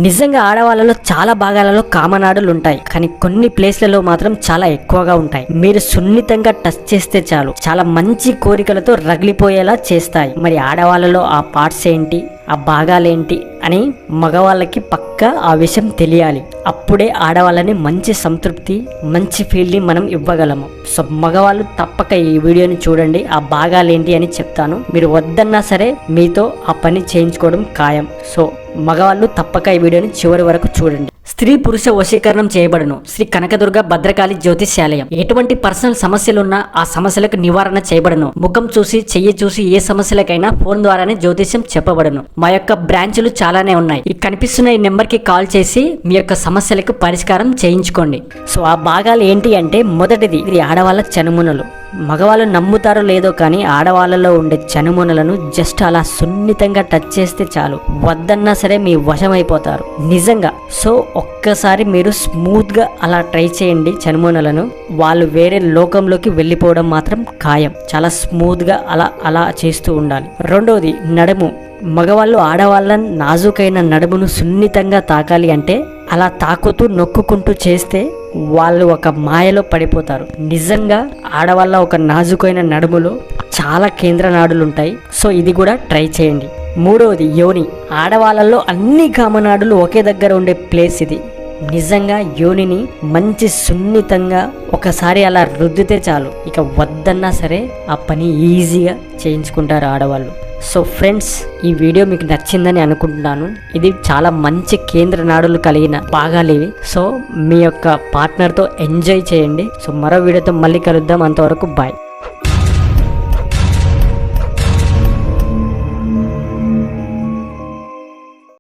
నిజంగా ఆడవాళ్ళలో చాలా భాగాలలో కామనాడులు ఉంటాయి, కానీ కొన్ని ప్లేస్లలో మాత్రం చాలా ఎక్కువగా ఉంటాయి. మీరు సున్నితంగా టచ్ చేస్తే చాలు చాలా మంచి కోరికలతో రగిలిపోయేలా చేస్తాయి. మరి ఆడవాళ్ళలో ఆ పార్ట్స్ ఏంటి, ఆ భాగాలేంటి అని మగవాళ్ళకి పక్కా ఆ విషయం తెలియాలి. అప్పుడే ఆడవాళ్ళని మంచి సంతృప్తి, మంచి ఫీల్ని మనం ఇవ్వగలము. సో మగవాళ్ళు తప్పక ఈ వీడియోని చూడండి, ఆ భాగాలేంటి అని చెప్తాను. మీరు వద్దన్నా సరే మీతో ఆ పని చేయించుకోవడం ఖాయం. సో మగవాళ్ళు తప్పక ఈ వీడియోని చివరి వరకు చూడండి. స్త్రీ పురుష వశీకరణం చేయబడును. శ్రీ కనకదుర్గ భద్రకాళి జ్యోతిష్యాలయం. ఎటువంటి పర్సనల్ సమస్యలున్నా ఆ సమస్యలకు నివారణ చేయబడును. ముఖం చూసి, చెయ్యి చూసి ఏ సమస్యలకైనా ఫోన్ ద్వారానే జ్యోతిష్యం చెప్పబడును. మా యొక్క బ్రాంచ్లు చాలానే ఉన్నాయి. ఈ కనిపిస్తున్న ఈ నెంబర్ కి కాల్ చేసి మీ యొక్క సమస్యలకు పరిష్కారం చేయించుకోండి. సో ఆ భాగాలు ఏంటి అంటే, మొదటిది ఇది ఆడవాళ్ళ చనుమునలు. మగవాళ్ళు నమ్ముతారో లేదో కానీ ఆడవాళ్ళలో ఉండే చనుమొనలను జస్ట్ అలా సున్నితంగా టచ్ చేస్తే చాలు, వద్దన్నా సరే మీ వశమైపోతారు నిజంగా. సో ఒక్కసారి మీరు స్మూత్ గా అలా ట్రై చేయండి చనుమొనలను, వాళ్ళు వేరే లోకంలోకి వెళ్ళిపోవడం మాత్రం ఖాయం. చాలా స్మూత్ గా అలా చేస్తూ ఉండాలి. రెండోది నడుము. మగవాళ్ళు ఆడవాళ్ళ నాజుకైన నడుమును సున్నితంగా తాకాలి అంటే అలా తాకుతూ నొక్కుకుంటూ చేస్తే వాళ్ళు ఒక మాయలో పడిపోతారు. నిజంగా ఆడవాళ్ళ ఒక నాజుకైన నడుములో చాలా కేంద్ర నాడులు ఉంటాయి. సో ఇది కూడా ట్రై చేయండి. మూడవది యోని. ఆడవాళ్ళలో అన్ని కామనాడులు ఒకే దగ్గర ఉండే ప్లేస్ ఇది. నిజంగా యోనిని మంచి సున్నితంగా ఒకసారి అలా రుద్దితే చాలు, ఇక వద్దన్నా సరే ఆ పని ఈజీగా చేయించుకుంటారు ఆడవాళ్ళు. సో ఫ్రెండ్స్, ఈ వీడియో మీకు నచ్చిందని అనుకుంటున్నాను. ఇది చాలా మంచి కేంద్ర నాడులు కలిగిన భాగాలు ఇవి. సో మీ యొక్క పార్ట్నర్తో ఎంజాయ్ చేయండి. సో మరో వీడియోతో మళ్ళీ కలుద్దాం. అంతవరకు బాయ్.